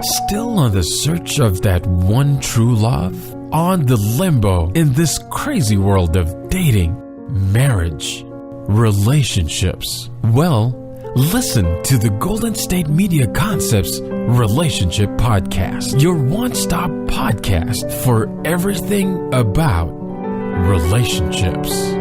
Still on the search of that one true love? On the limbo in this crazy world of dating, marriage, relationships? Well, listen to the Golden State Media Concepts Relationship Podcast, your one-stop podcast for everything about relationships.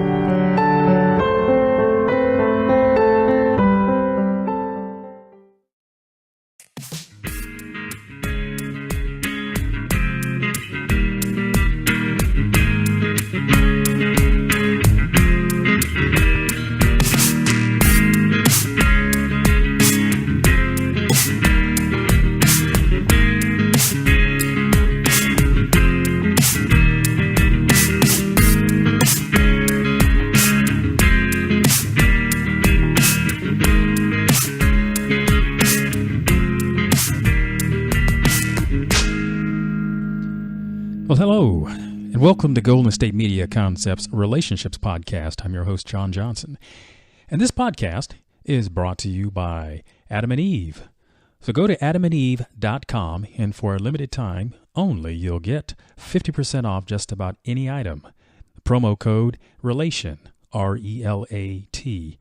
Well, hello, and welcome to Golden State Media Concepts Relationships Podcast. I'm your host, John Johnson, and this podcast is brought to you by Adam and Eve. So go to adamandeve.com, and for a limited time only, you'll get 50% off just about any item. The promo code RELATION, RELATION.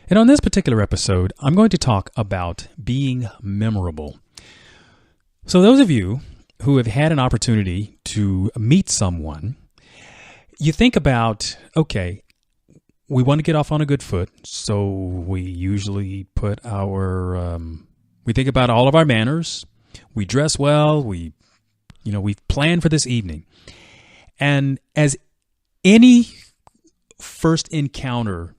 And on this particular episode, I'm going to talk about being memorable. So those of you who have had an opportunity to meet someone, you think about, okay, we want to get off on a good foot, so we usually put we think about all of our manners, we dress well, we've planned for this evening. And as any first encounter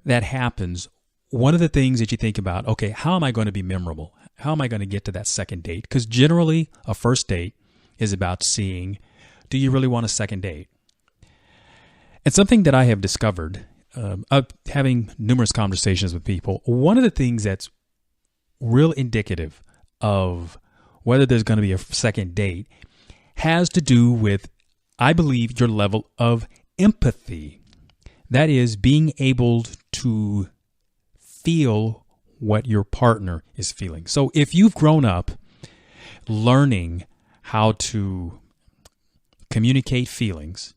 that happens, one of the things that you think about, okay, how am I going to be memorable? How am I going to get to that second date? Because generally, a first date is about seeing, do you really want a second date? And something that I have discovered, having numerous conversations with people, one of the things that's real indicative of whether there's going to be a second date has to do with, I believe, your level of empathy. That is, being able to feel what your partner is feeling. So if you've grown up learning how to communicate feelings,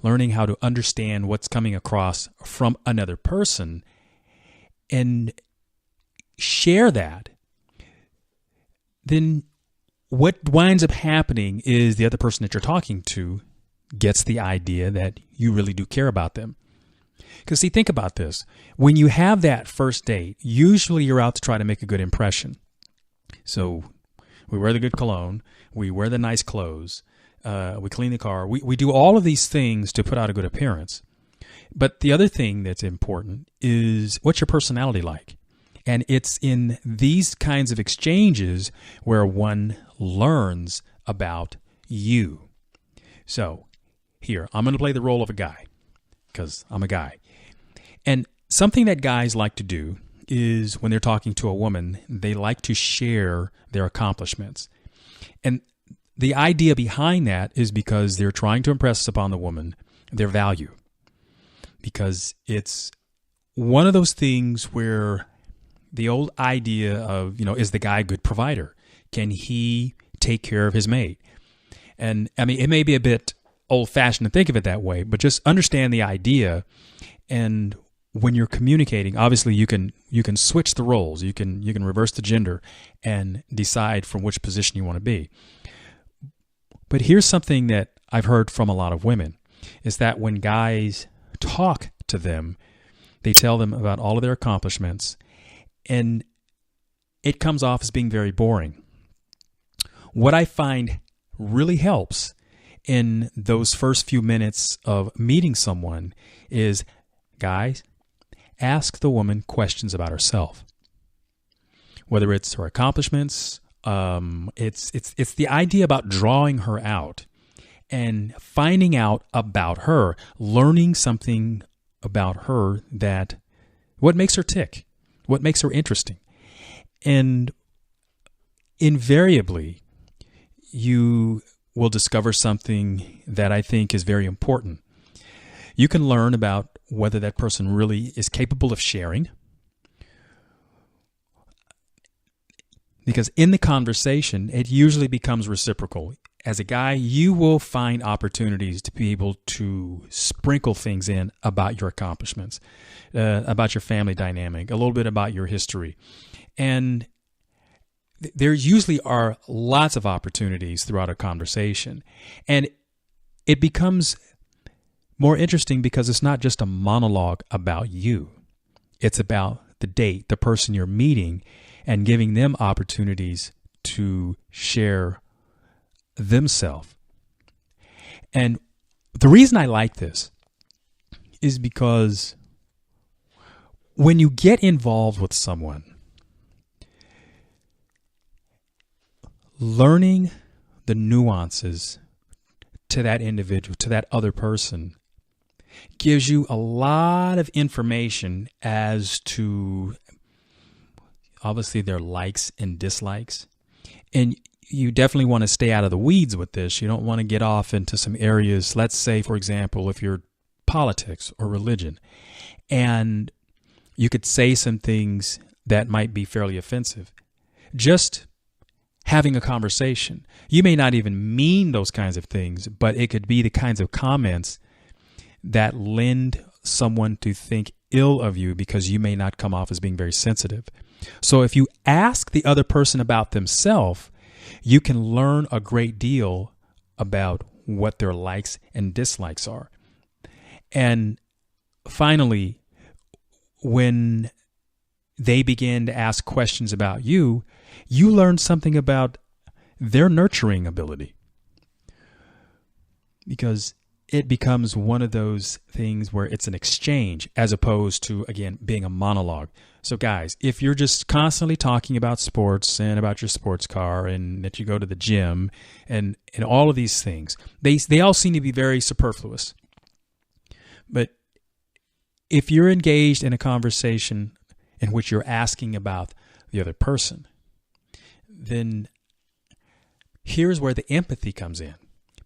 learning how to understand what's coming across from another person and share that, then what winds up happening is the other person that you're talking to gets the idea that you really do care about them. Because see, think about this. When you have that first date, usually you're out to try to make a good impression. So we wear the good cologne, we wear the nice clothes, we clean the car. We do all of these things to put out a good appearance. But the other thing that's important is, what's your personality like? And it's in these kinds of exchanges where one learns about you. So here, I'm going to play the role of a guy because I'm a guy. And something that guys like to do is when they're talking to a woman, they like to share their accomplishments. And the idea behind that is because they're trying to impress upon the woman their value. Because it's one of those things where the old idea of, is the guy a good provider? Can he take care of his mate? And I mean, it may be a bit old-fashioned to think of it that way, but just understand the idea. And when you're communicating, obviously you can switch the roles. You can reverse the gender and decide from which position you want to be. But here's something that I've heard from a lot of women, is that when guys talk to them, they tell them about all of their accomplishments, and it comes off as being very boring. What I find really helps in those first few minutes of meeting someone is, guys, ask the woman questions about herself. Whether it's her accomplishments, it's the idea about drawing her out and finding out about her, learning something about her, that what makes her tick, what makes her interesting. And invariably, you will discover something that I think is very important. You can learn about whether that person really is capable of sharing, Because in the conversation, it usually becomes reciprocal. As a guy, you will find opportunities to be able to sprinkle things in about your accomplishments, about your family dynamic, a little bit about your history. And there usually are lots of opportunities throughout a conversation. And it becomes more interesting because it's not just a monologue about you. It's about the date, the person you're meeting, and giving them opportunities to share themselves. And the reason I like this is because when you get involved with someone, learning the nuances to that individual, to that other person, gives you a lot of information as to obviously their likes and dislikes. And you definitely want to stay out of the weeds with this. You don't want to get off into some areas, let's say, for example, if you're politics or religion, and you could say some things that might be fairly offensive. Just having a conversation. You may not even mean those kinds of things, but it could be the kinds of comments that lend someone to think ill of you because you may not come off as being very sensitive. So if you ask the other person about themselves, you can learn a great deal about what their likes and dislikes are. And finally, when they begin to ask questions about you, you learn something about their nurturing ability. Because it becomes one of those things where it's an exchange as opposed to, again, being a monologue. So guys, if you're just constantly talking about sports and about your sports car and that you go to the gym and all of these things, they all seem to be very superfluous. But if you're engaged in a conversation in which you're asking about the other person, then here's where the empathy comes in.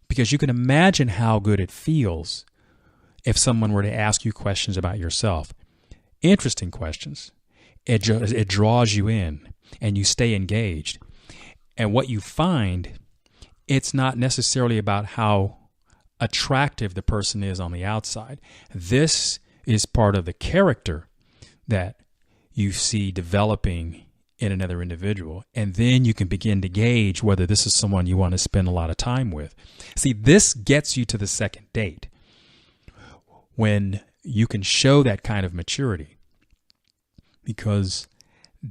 Because you can imagine how good it feels if someone were to ask you questions about yourself. Interesting questions. It draws you in and you stay engaged. And what you find, it's not necessarily about how attractive the person is on the outside. This is part of the character that you see developing in another individual. And then you can begin to gauge whether this is someone you want to spend a lot of time with. See, this gets you to the second date when you can show that kind of maturity, because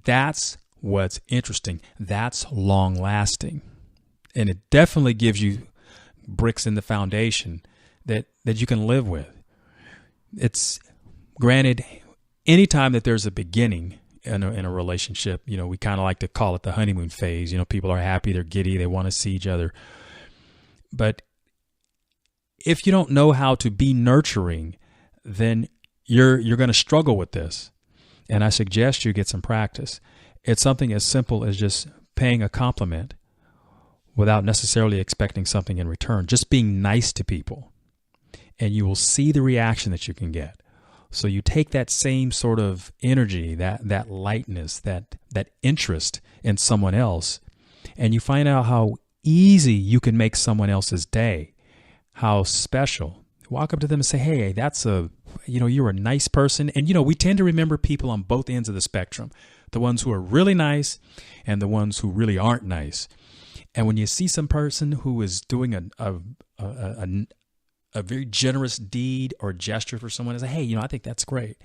that's what's interesting. That's long lasting. And it definitely gives you bricks in the foundation that you can live with. It's granted, anytime that there's a beginning in a relationship, we kind of like to call it the honeymoon phase. People are happy, they're giddy, they want to see each other. But if you don't know how to be nurturing, then you're going to struggle with this. And I suggest you get some practice. It's something as simple as just paying a compliment without necessarily expecting something in return. Just being nice to people, and you will see the reaction that you can get. So you take that same sort of energy, that lightness, that interest in someone else, and you find out how easy you can make someone else's day, how special. Walk up to them and say, hey, you're a nice person. And, we tend to remember people on both ends of the spectrum, the ones who are really nice and the ones who really aren't nice. And when you see some person who is doing a very generous deed or gesture for someone, and say, hey, I think that's great.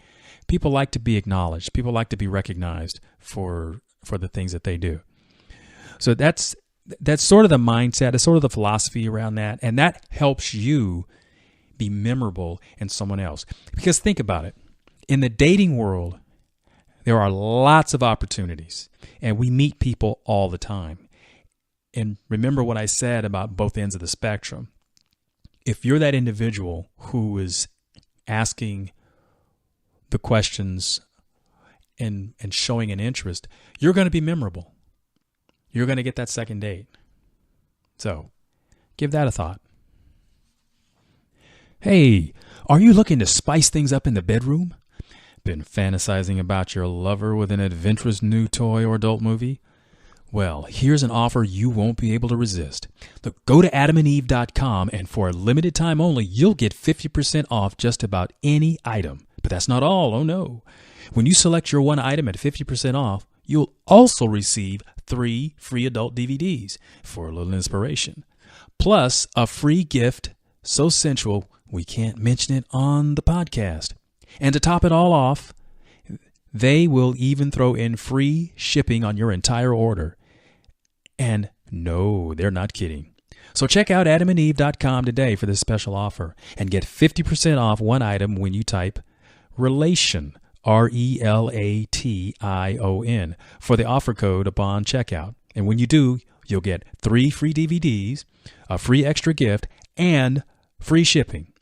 People like to be acknowledged. People like to be recognized for the things that they do. So that's sort of the mindset, that's sort of the philosophy around that. And that helps you be memorable in someone else. Because think about it. In the dating world, there are lots of opportunities, and we meet people all the time. And remember what I said about both ends of the spectrum. If you're that individual who is asking the questions and showing an interest, you're going to be memorable. You're going to get that second date. So give that a thought. Hey, are you looking to spice things up in the bedroom? Been fantasizing about your lover with an adventurous new toy or adult movie? Well, here's an offer you won't be able to resist. Look, go to adamandeve.com, and for a limited time only, you'll get 50% off just about any item. But that's not all. Oh no. When you select your one item at 50% off, you'll also receive 3 free adult DVDs for a little inspiration, plus a free gift so sensual we can't mention it on the podcast. And to top it all off, they will even throw in free shipping on your entire order. And no, they're not kidding. So check out adamandeve.com today for this special offer and get 50% off one item when you type RELATION, RELATION, for the offer code upon checkout. And when you do, you'll get 3 free DVDs, a free extra gift, and free shipping.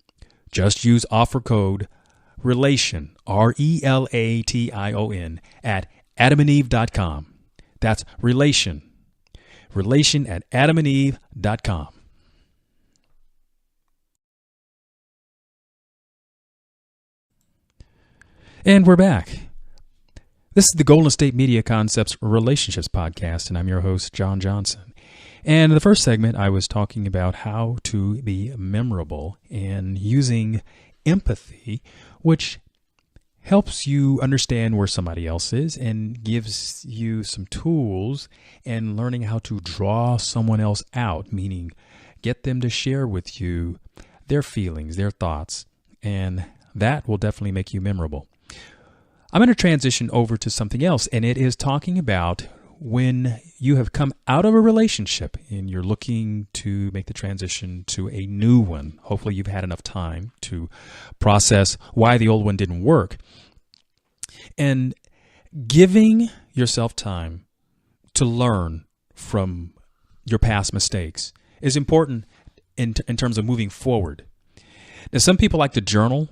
Just use offer code RELATION, RELATION, at adamandeve.com. That's RELATION at adamandeve.com. And we're back. This is the Golden State Media Concepts Relationships Podcast, and I'm your host, John Johnson. And in the first segment, I was talking about how to be memorable and using empathy, which helps you understand where somebody else is and gives you some tools in learning how to draw someone else out, meaning get them to share with you their feelings, their thoughts, and that will definitely make you memorable. I'm going to transition over to something else, and it is talking about when you have come out of a relationship and you're looking to make the transition to a new one. Hopefully you've had enough time to process why the old one didn't work. And giving yourself time to learn from your past mistakes is important in terms of moving forward. Now, some people like to journal,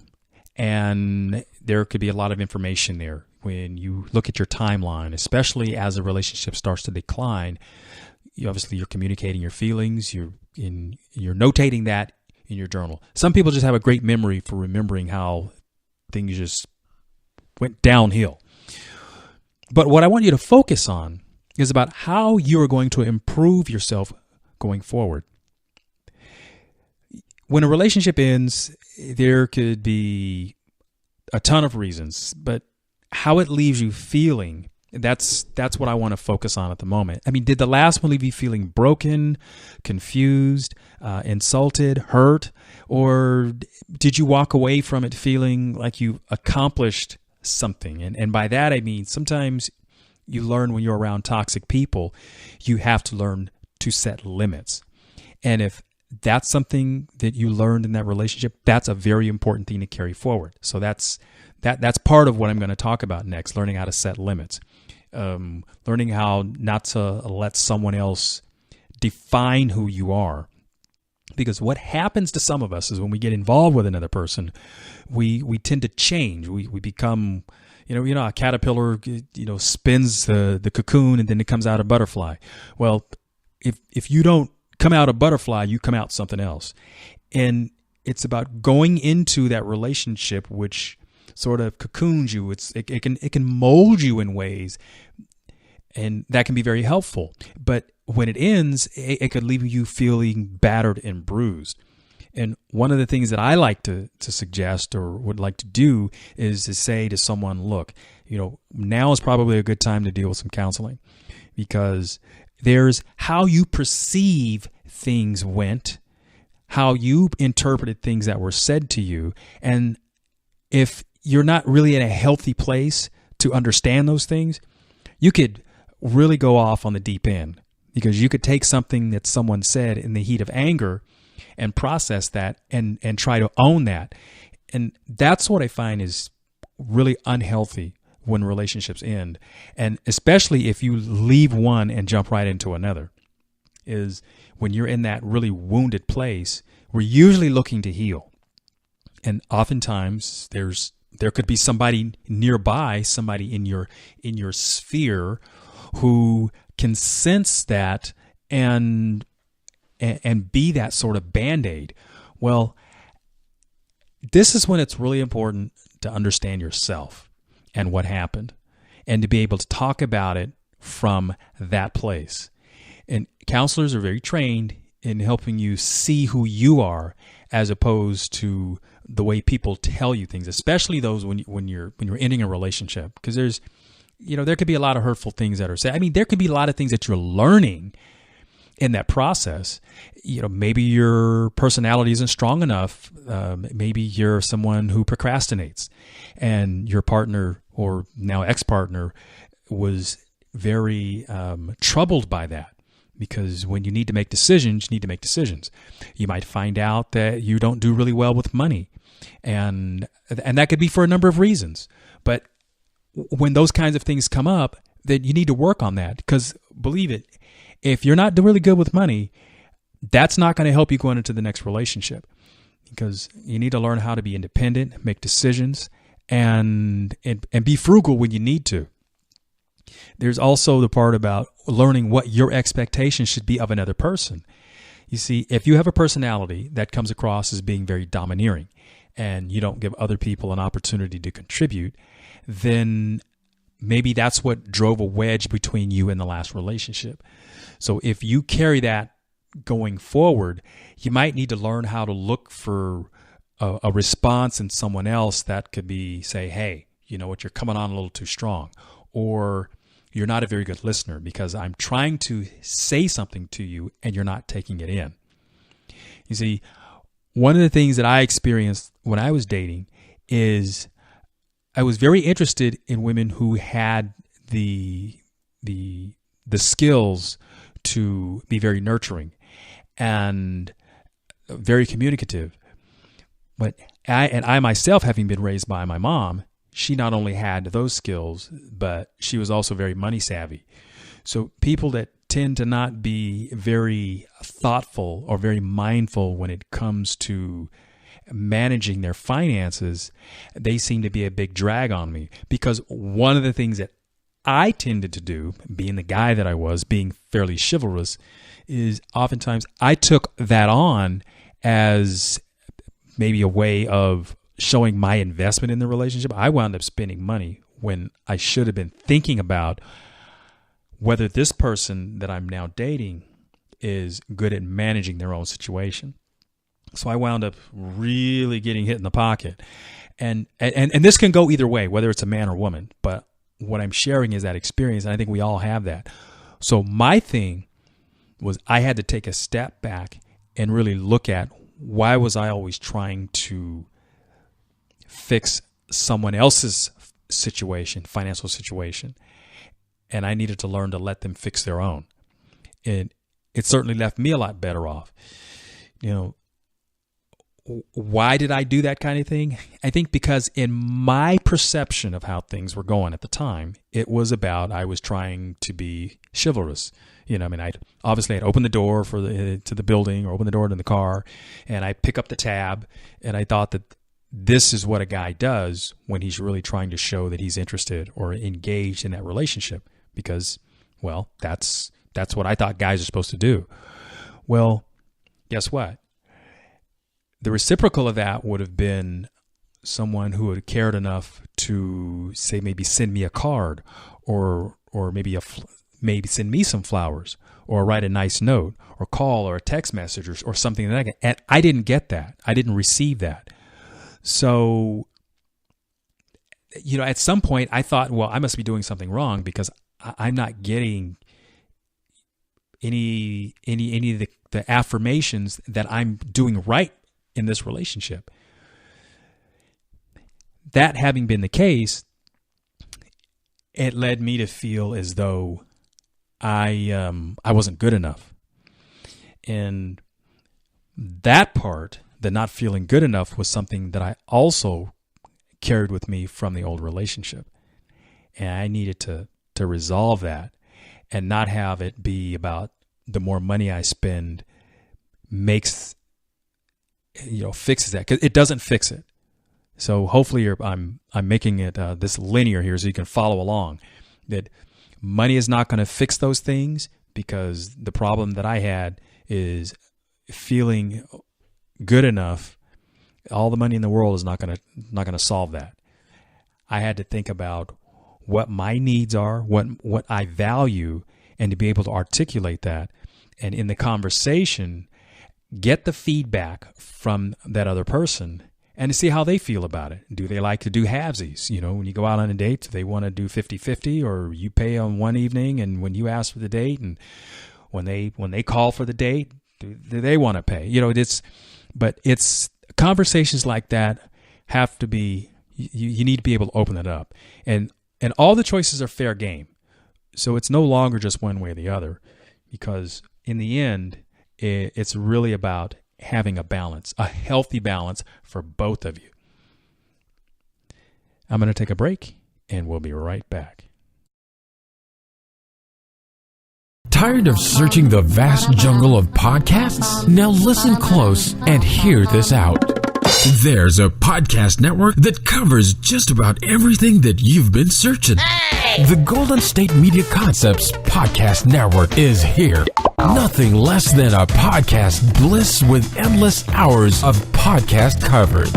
and there could be a lot of information there. When you look at your timeline, especially as a relationship starts to decline, you're communicating your feelings, you're notating that in your journal. Some people just have a great memory for remembering how things just went downhill. But what I want you to focus on is about how you are going to improve yourself going forward. When a relationship ends, there could be a ton of reasons, but how it leaves you feeling, that's what I want to focus on at the moment. I mean, did the last one leave you feeling broken, confused, insulted, hurt, or did you walk away from it feeling like you accomplished something? And by that, I mean, sometimes you learn when you're around toxic people, you have to learn to set limits. And if that's something that you learned in that relationship, that's a very important thing to carry forward. So that's part of what I'm going to talk about next, learning how to set limits, learning how not to let someone else define who you are. Because what happens to some of us is when we get involved with another person, we tend to change. We become, a caterpillar, spins the cocoon and then it comes out a butterfly. Well, if you don't come out a butterfly, you come out something else. And it's about going into that relationship, which sort of cocoons you. It can mold you in ways, and that can be very helpful. But when it ends, it could leave you feeling battered and bruised. And one of the things that I like to suggest or would like to do is to say to someone, look, now is probably a good time to deal with some counseling, because there's how you perceive things went, how you interpreted things that were said to you. And if you're not really in a healthy place to understand those things, you could really go off on the deep end, because you could take something that someone said in the heat of anger and process that and try to own that. And that's what I find is really unhealthy when relationships end. And especially if you leave one and jump right into another, is when you're in that really wounded place, we're usually looking to heal. And oftentimes there could be somebody nearby, somebody in your sphere who can sense that and be that sort of Band-Aid. Well, this is when it's really important to understand yourself and what happened, and to be able to talk about it from that place. And counselors are very trained in helping you see who you are as opposed to the way people tell you things, especially those when you're ending a relationship, because there could be a lot of hurtful things that are said. I mean, there could be a lot of things that you're learning in that process. Maybe your personality isn't strong enough. Maybe you're someone who procrastinates, and your partner or now ex-partner was very troubled by that. Because when you need to make decisions, you need to make decisions. You might find out that you don't do really well with money. And that could be for a number of reasons. But when those kinds of things come up, then you need to work on that. Because believe it, if you're not really good with money, that's not going to help you going into the next relationship. Because you need to learn how to be independent, make decisions, and be frugal when you need to. There's also the part about learning what your expectations should be of another person. You see, if you have a personality that comes across as being very domineering and you don't give other people an opportunity to contribute, then maybe that's what drove a wedge between you and the last relationship. So if you carry that going forward, you might need to learn how to look for a response in someone else that could be, say, hey, you know what, you're coming on a little too strong, or you're not a very good listener because I'm trying to say something to you and you're not taking it in. You see, one of the things that I experienced when I was dating is I was very interested in women who had the skills to be very nurturing and very communicative. But I myself, having been raised by my mom, she not only had those skills, but she was also very money savvy. So people that tend to not be very thoughtful or very mindful when it comes to managing their finances, they seem to be a big drag on me. Because one of the things that I tended to do, being the guy that I was, being fairly chivalrous, is oftentimes I took that on as maybe a way of showing my investment in the relationship. I wound up spending money when I should have been thinking about whether this person that I'm now dating is good at managing their own situation. So I wound up really getting hit in the pocket. And this can go either way, whether it's a man or woman. But what I'm sharing is that experience, and I think we all have that. So my thing was I had to take a step back and really look at, why was I always trying to fix someone else's situation, financial situation, and I needed to learn to let them fix their own. And it certainly left me a lot better off. Why did I do that kind of thing? I think because in my perception of how things were going at the time, it was about, I was trying to be chivalrous. I'd open the door to the building, or open the door to the car, and I'd pick up the tab, and I thought that this is what a guy does when he's really trying to show that he's interested or engaged in that relationship, because, well, that's what I thought guys are supposed to do. Well, guess what? The reciprocal of that would have been someone who had cared enough to, say, maybe send me a card, or maybe maybe send me some flowers, or write a nice note, or call, or a text message, or something like that. And I didn't get that. I didn't receive that. So, at some point I thought, well, I must be doing something wrong because I'm not getting any of the affirmations that I'm doing right in this relationship. That having been the case, it led me to feel as though I wasn't good enough. And that part, the not feeling good enough, was something that I also carried with me from the old relationship. And I needed to resolve that and not have it be about the more money I spend fixes that, because it doesn't fix it. So hopefully I'm making it this linear here so you can follow along, that money is not going to fix those things, because the problem that I had is feeling good enough. All the money in the world is not going to solve that. I had to think about, what my needs are, what I value, and to be able to articulate that. And in the conversation, get the feedback from that other person and to see how they feel about it. Do they like to do halvesies? You know, when you go out on a date, do they want to do 50-50, or you pay on one evening and when you ask for the date, and when they call for the date, do they want to pay? You know, it's conversations like that have to be, you need to be able to open it up. And all the choices are fair game. So it's no longer just one way or the other, because in the end, it's really about having a balance, a healthy balance for both of you. I'm going to take a break, and we'll be right back. Tired of searching the vast jungle of podcasts? Now listen close and hear this out. There's a podcast network that covers just about everything that you've been searching. The Golden State Media Concepts Podcast Network is here. Nothing less than a podcast bliss with endless hours of podcast coverage.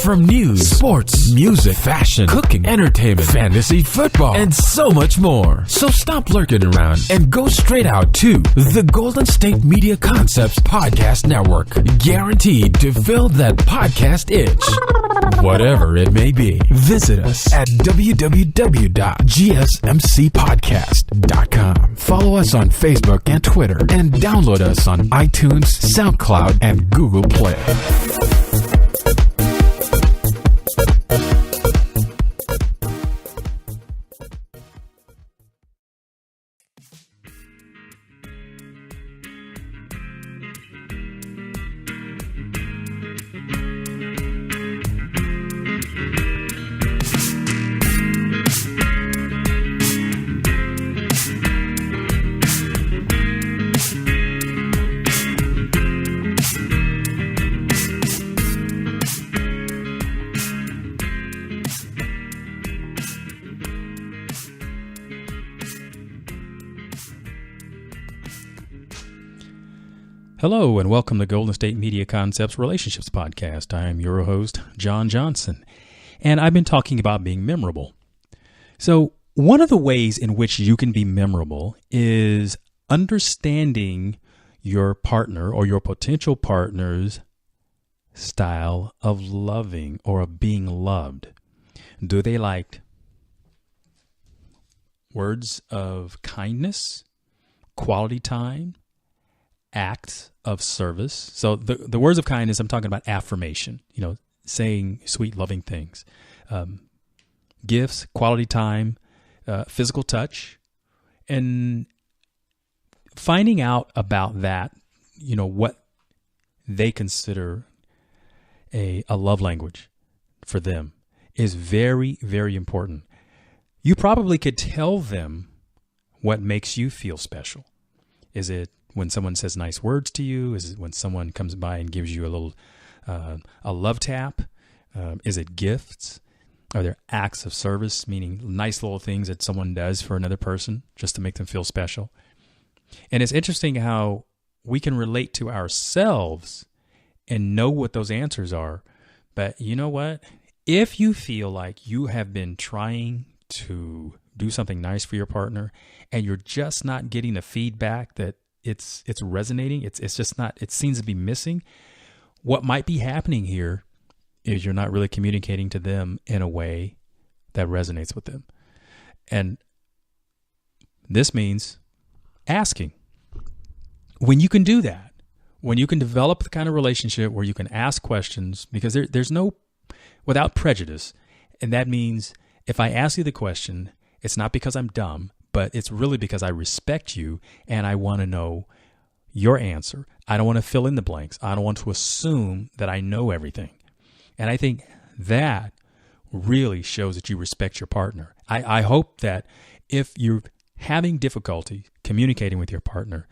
From news, sports, music, fashion, cooking, entertainment, fantasy, football, and so much more. So stop lurking around and go straight out to the Golden State Media Concepts Podcast Network. Guaranteed to fill that podcast itch. Whatever it may be. Visit us at www.gsmcpodcast.com. Follow us on Facebook and Twitter, and download us on iTunes, SoundCloud, and Google Play. Hello, and welcome to Golden State Media Concepts Relationships Podcast. I am your host, John Johnson, and I've been talking about being memorable. So one of the ways in which you can be memorable is understanding your partner or your potential partner's style of loving or of being loved. Do they like words of kindness, quality time, acts of service? So the words of kindness, I'm talking about affirmation, saying sweet, loving things, gifts, quality time, physical touch, and finding out about that, what they consider a love language for them is very, very important. You probably could tell them what makes you feel special. Is it when someone says nice words to you? Is it when someone comes by and gives you a little a love tap? Is it gifts? Are there acts of service, meaning nice little things that someone does for another person just to make them feel special? And it's interesting how we can relate to ourselves and know what those answers are. But you know what? If you feel like you have been trying to do something nice for your partner and you're just not getting the feedback that it's resonating, it's just not, it seems to be missing, what might be happening here is you're not really communicating to them in a way that resonates with them. And this means asking. When you can do that, when you can develop the kind of relationship where you can ask questions, because there's no, without prejudice, and that means if I ask you the question, it's not because I'm dumb, but it's really because I respect you and I want to know your answer. I don't want to fill in the blanks. I don't want to assume that I know everything. And I think that really shows that you respect your partner. I hope that if you're having difficulty communicating with your partner,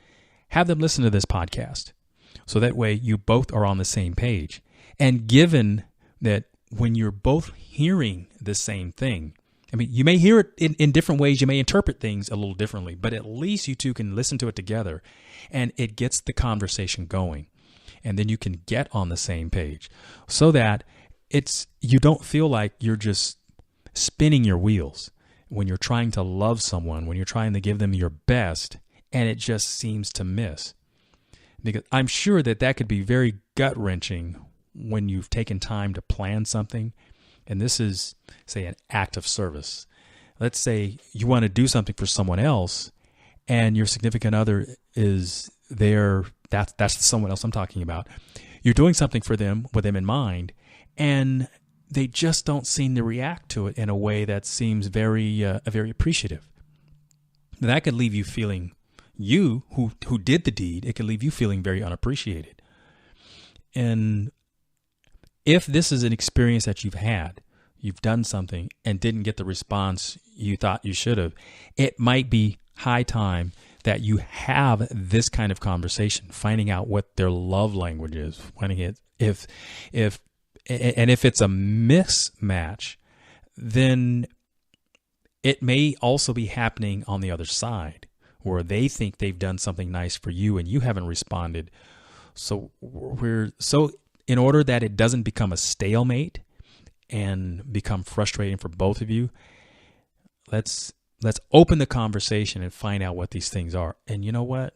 have them listen to this podcast. So that way you both are on the same page. And given that when you're both hearing the same thing, I mean, you may hear it in different ways. You may interpret things a little differently, but at least you two can listen to it together and it gets the conversation going. And then you can get on the same page so that you don't feel like you're just spinning your wheels. when you're trying to love someone, when you're trying to give them your best, and it just seems to miss. Because I'm sure that could be very gut-wrenching when you've taken time to plan something, and this is, say, an act of service. Let's say you want to do something for someone else, and your significant other is there. That's someone else I'm talking about. You're doing something for them with them in mind, and they just don't seem to react to it in a way that seems very appreciative. That could leave you feeling, you who did the deed, it could leave you feeling very unappreciated. And if this is an experience that you've done something and didn't get the response you thought you should have, it might be high time that you have this kind of conversation, finding out what their love language is, finding it if it's a mismatch, then it may also be happening on the other side, where they think they've done something nice for you and you haven't responded. So in order that it doesn't become a stalemate and become frustrating for both of you, let's open the conversation and find out what these things are. And you know what?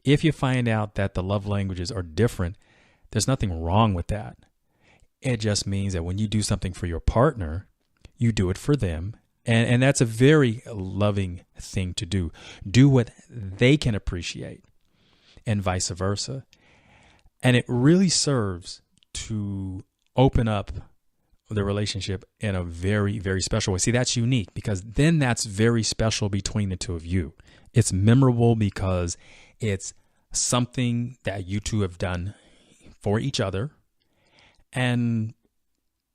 If you find out that the love languages are different, there's nothing wrong with that. It just means that when you do something for your partner, you do it for them. And that's a very loving thing to do. Do what they can appreciate and vice versa. And it really serves to open up the relationship in a very, very special way. See, that's unique because then that's very special between the two of you. It's memorable because it's something that you two have done for each other. And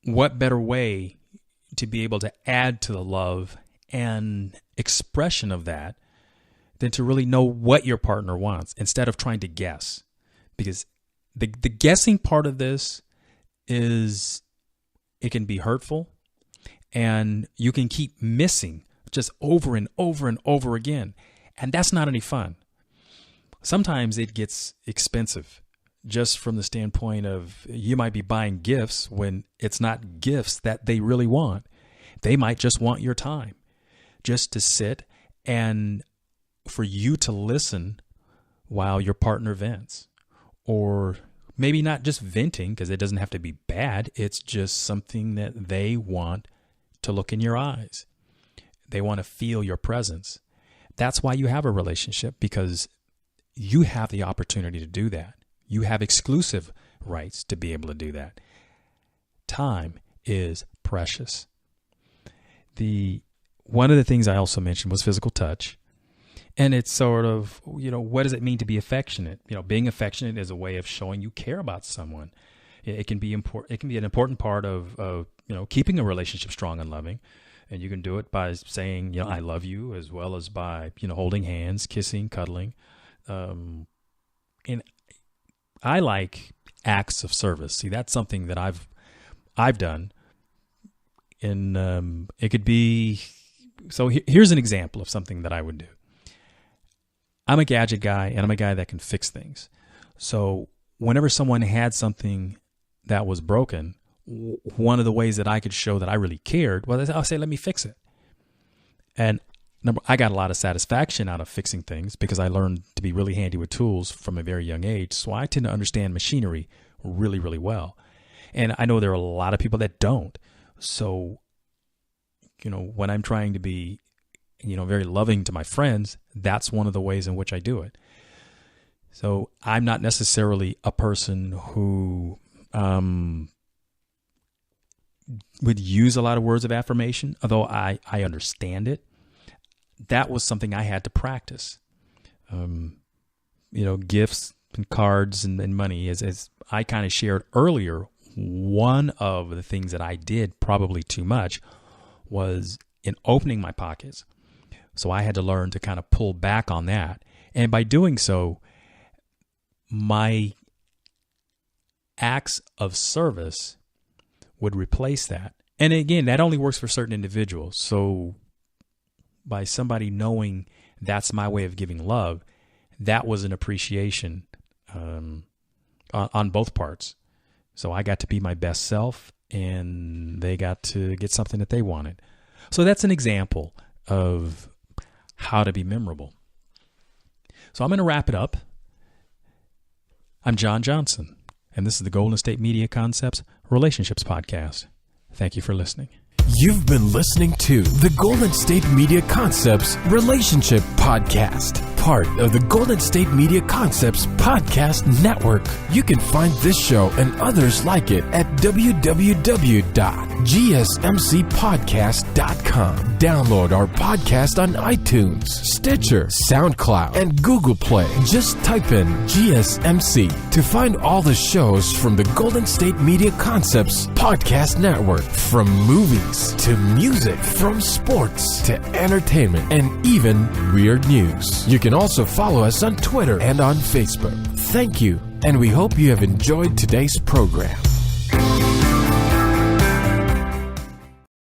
what better way to be able to add to the love and expression of that than to really know what your partner wants instead of trying to guess. Because the guessing part of this is, it can be hurtful, and you can keep missing just over and over and over again. And that's not any fun. Sometimes it gets expensive, just from the standpoint of you might be buying gifts when it's not gifts that they really want. They might just want your time, just to sit and for you to listen while your partner vents. Or maybe not just venting, because it doesn't have to be bad. It's just something that they want to look in your eyes. They want to feel your presence. That's why you have a relationship, because you have the opportunity to do that. You have exclusive rights to be able to do that. Time is precious. One of the things I also mentioned was physical touch. And it's sort of, what does it mean to be affectionate? Being affectionate is a way of showing you care about someone. It can be important. It can be an important part of keeping a relationship strong and loving. And you can do it by saying, I love you, as well as by, holding hands, kissing, cuddling. And I like acts of service. See, that's something that I've done. And it could be, so here's an example of something that I would do. I'm a gadget guy, and I'm a guy that can fix things. So whenever someone had something that was broken, one of the ways that I could show that I really cared was I'll say, let me fix it. And I got a lot of satisfaction out of fixing things because I learned to be really handy with tools from a very young age. So I tend to understand machinery really, really well. And I know there are a lot of people that don't. So, when I'm trying to be, very loving to my friends, that's one of the ways in which I do it. So I'm not necessarily a person who would use a lot of words of affirmation, although I understand it. That was something I had to practice. Gifts and cards and money, as I kind of shared earlier, one of the things that I did probably too much was in opening my pockets. So I had to learn to kind of pull back on that. And by doing so, my acts of service would replace that. And again, that only works for certain individuals. So by somebody knowing that's my way of giving love, that was an appreciation on both parts. So I got to be my best self, and they got to get something that they wanted. So that's an example of how to be memorable. So I'm going to wrap it up. I'm John Johnson, and this is the Golden State Media Concepts Relationships Podcast. Thank you for listening. You've been listening to the Golden State Media Concepts Relationship Podcast, part of the Golden State Media Concepts Podcast Network. You can find this show and others like it at www.gsmcpodcast.com. Download our podcast on iTunes, Stitcher, SoundCloud, and Google Play. Just type in GSMC to find all the shows from the Golden State Media Concepts Podcast Network, from movies to music, from sports to entertainment, and even weird news. You can also follow us on Twitter and on Facebook. Thank you, and we hope you have enjoyed today's program.